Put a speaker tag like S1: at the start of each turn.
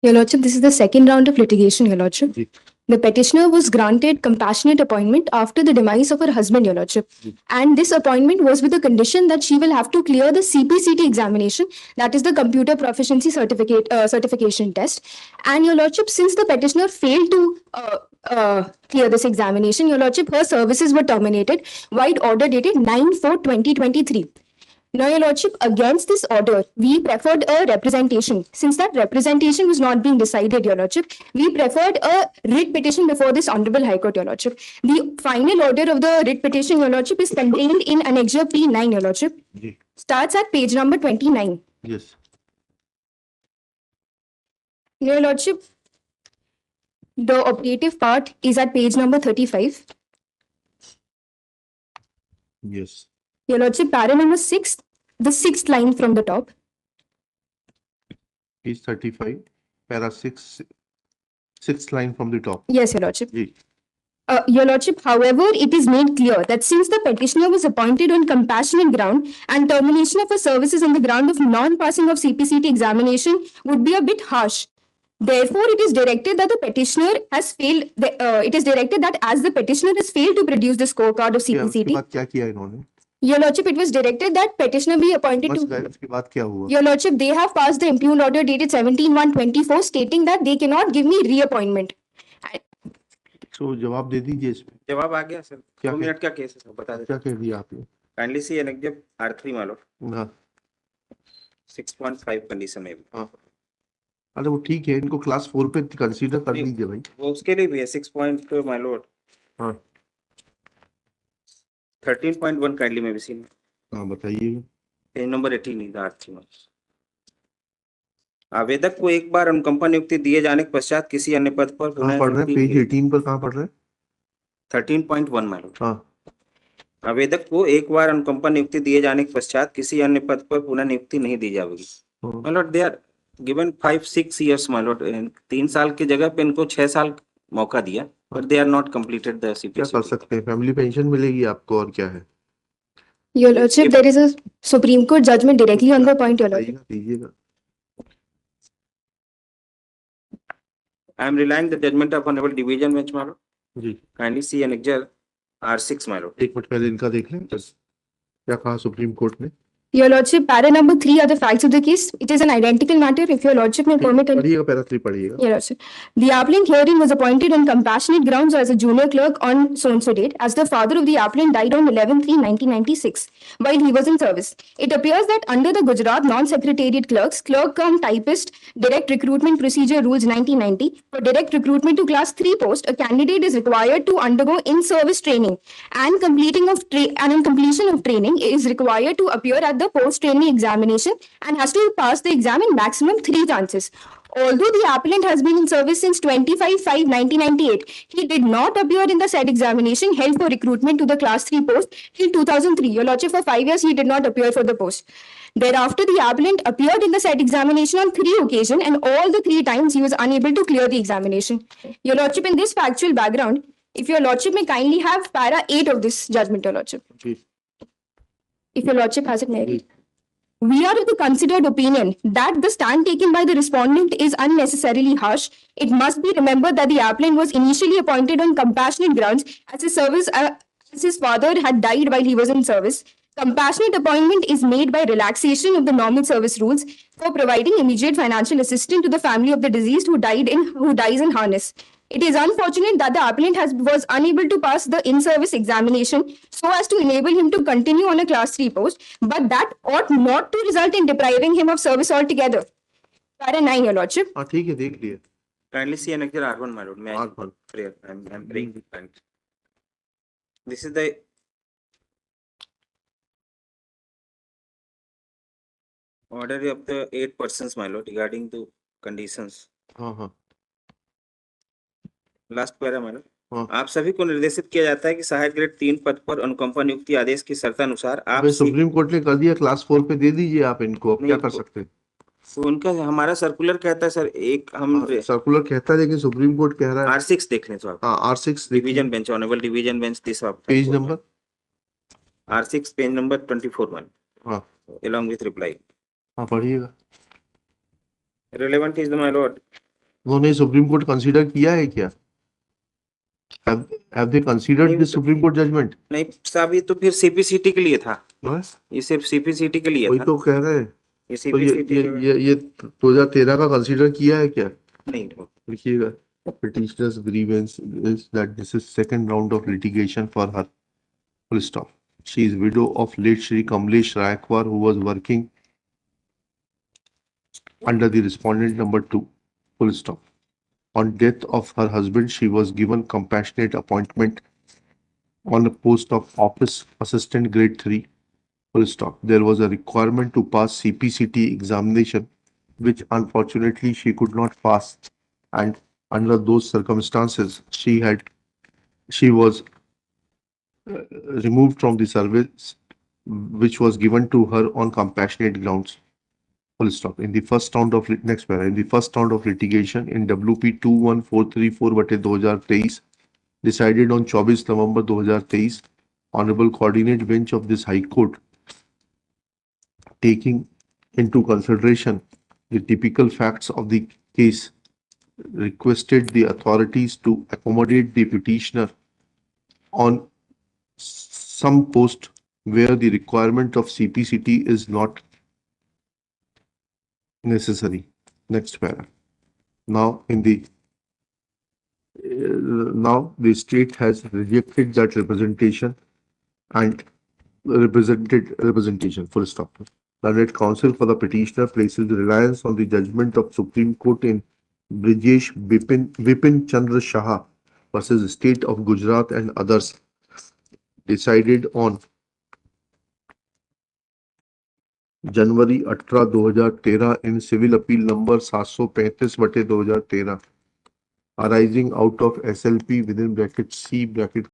S1: Your Lordship, this is the second round of litigation, Your Lordship.
S2: Ji,
S1: The petitioner was granted compassionate appointment after the demise of her husband, Your Lordship.
S2: Ji,
S1: And this appointment was with the condition that she will have to clear the CPCT examination, that is the Computer Proficiency Certification test. And Your Lordship, since the petitioner failed to clear this examination, Your Lordship, her services were terminated by order dated 9/4/2023. Now, Your Lordship, against this order, we preferred a representation. Since that representation was not being decided, Your Lordship, we preferred a writ petition before this Honorable High Court, Your Lordship. The final order of the writ petition, Your Lordship, is contained in Annexure P9, Your Lordship.
S2: Ji,
S1: Starts at page number 29.
S2: yes,
S1: Your Lordship, the operative part is at page number 35.
S2: yes.
S1: Your Lordship, para number 6, the sixth line from the top.
S2: Page 35, para 6, sixth line from the top.
S1: Yes, Your Lordship.
S2: Ji,
S1: Your Lordship, however, it is made clear that since the petitioner was appointed on compassionate ground and termination of her services on the ground of non-passing of CPCT examination would be a bit harsh. Therefore, it is directed that the petitioner has failed. It is directed that as the petitioner has failed to produce the scorecard of
S2: क्या उसके
S1: CPCT,
S2: बाद क्या किया इन्होंने?
S1: Your Lordship, it was directed that petitioner be appointed
S2: बस
S1: to.
S2: गए, उसके बाद क्या हुआ?
S1: Your Lordship, they have passed the impugned order dated 17/1/24 stating that they cannot give me reappointment.
S2: तो जवाब दे दीजिए इसमें।
S3: जवाब आ गया सर।
S2: क्या
S3: 2 मिनट का केस है सर, बता देते
S2: क्या कह दिया आपने?
S3: काइंडली सी एनेक्टिव R3 मान लो
S2: हाँ,
S3: 6.5 कंडीशन में भी
S2: हाँ, अरे वो ठीक है, इनको क्लास 4 पे कंसीडर कर
S3: नहीं।
S2: लीजिए भाई।
S3: वो उसके लिए भी है 6 पॉइंट मान लो
S2: हाँ,
S3: 13.1 काइंडली में भी सी
S2: हाँ बताइए।
S3: पेज नंबर 18 था R3 में। आवेदक को एक बार अनुकंपा नियुक्ति दिए जाने के पश्चात किसी अन्य पद पर
S2: कहाँ पढ़ रहे हैं? पेज 18 पर कहाँ पढ़ रहे हैं?
S3: 13.1 मान लो
S2: हाँ,
S3: आवेदक को एक बार अनुकंपा नियुक्ति दिए जाने के पश्चात किसी अन्य पद पर पुनः नियुक्ति नहीं दी जाएगी।
S2: हाँ,
S3: मान लो दे आर गिवन 5-6 years मान लो 3 साल की जगह पे इनको 6 साल मौका दिया पर they are not completed the
S2: क्या
S3: CPC।
S2: कर सकते हैं? फैमिली पेंशन मिलेगी आपको और क्या है?
S1: Your Lordship, there is a Supreme Court judgment directly on the point, Your Lordship.
S2: बताइएगा, दीजिएगा।
S3: I am relying the judgment of honorable division bench मान लो
S2: जी,
S3: kindly see annexure R6 मान लो।
S2: एक मिनट पहले इनका देख लें बस। क्या कहा सुप्रीम कोर्ट ने?
S1: Your Lordship, para number 3 are the facts of the case. It is an identical matter. If Your Lordship may permit.
S2: पढ़िएगा, पैरा 3 पढ़िएगा।
S1: Your Lordship, the applicant herein was appointed on compassionate grounds as a junior clerk on so-and-so date, as the father of the applicant died on 11/3/1996 while he was in service. It appears that under the Gujarat Non-Secretariat Clerks, Clerk cum Typist Direct Recruitment Procedure Rules 1990, for direct recruitment to Class 3 post, a candidate is required to undergo in-service training and on completion of training is required to appear at the post-training examination and has to pass the exam in maximum 3 chances. Although the applicant has been in service since 25/5/1998, he did not appear in the said examination held for recruitment to the Class 3 post till 2003. Your Lordship, for 5 years he did not appear for the post. Thereafter, the applicant appeared in the said examination on 3 occasions, and all the 3 times he was unable to clear the examination. Your Lordship, in this factual background, if Your Lordship may kindly have para 8 of this judgment, Your Lordship.
S2: Ji,
S1: If Your Lordship has it ready. We are of the considered opinion that the stand taken by the respondent is unnecessarily harsh. It must be remembered that the applicant was initially appointed on compassionate grounds as his father had died while he was in service. Compassionate appointment is made by relaxation of the normal service rules for providing immediate financial assistance to the family of the deceased who dies in harness. It is unfortunate that the applicant was unable to pass the in-service examination so as to enable him to continue on a Class 3 post, but that ought not to result in depriving him of service altogether. Para 9, Your Lordship.
S2: हाँ ठीक है, देख लिए।
S3: Kindly see annexure R1 my lord. May I
S2: R1.
S3: prayer? I'm praying. This is the order of the 8 persons my lord regarding the conditions.
S2: हाँ, हाँ,
S3: last para madam,
S2: हाँ।
S3: आप सभी को निर्देशित किया जाता है कि सहायक ग्रेड 3 पद पर अनुकंपा नियुक्ति आदेश की शर्तानुसार आप
S2: अबे सुप्रीम कोर्ट ने कर दिया, क्लास 4 पे दे दीजिए आप इनको। अब
S3: नहीं,
S2: क्या कर सकते हैं?
S3: तो उनका हमारा सर्कुलर कहता है सर, एक हम
S2: सर्कुलर कहता है लेकिन सुप्रीम कोर्ट कह रहा है।
S3: R6 देख लें तो आप।
S2: हाँ, R6
S3: division bench, honourable division bench this आप
S2: page number
S3: R6 page number 24 one.
S2: हाँ,
S3: along with reply.
S2: हाँ पढ़िएगा।
S3: Relevant is the my lord
S2: उन्होंने सुप्रीम कोर्ट कंसीडर किया है क्या? Have they considered
S3: नहीं,
S2: the Supreme Court judgment?
S3: नहीं साहब, ये तो फिर सीपीसीटी के लिए था,
S2: बस
S3: ये सिर्फ सीपीसीटी के लिए
S2: वही
S3: था,
S2: तो कह रहे हैं।
S3: ये
S2: तो ये
S3: सीपीसीटी
S2: ये 2013 का कंसीडर किया है क्या?
S3: नहीं।
S2: लिखिएगा, petitioner's grievance is that this is second round of litigation for her. Full stop. She is widow of late Shri Kamlesh Raikwar, who was working under the respondent number 2. Full stop. On death of her husband, she was given compassionate appointment on a post of office assistant grade 3. Full stop. There was a requirement to pass CPCT examination, which unfortunately she could not pass, and under those circumstances, she was removed from the service, which was given to her on compassionate grounds. Full stop. In the first round of next para, in the first round of litigation in WP 21434/2023, decided on 24 November 2023, Honorable Coordinate Bench of this High Court, taking into consideration the typical facts of the case, requested the authorities to accommodate the petitioner on some post where the requirement of CPCT is not necessary. Next para. Now the state has rejected that representation and representation. Full stop. Learned counsel for the petitioner places reliance on the judgment of Supreme Court in Brijesh Vipin Chandra Shah versus State of Gujarat and others, decided on January 18, 2013 in civil appeal number 735/2013, arising out of SLP within bracket C bracket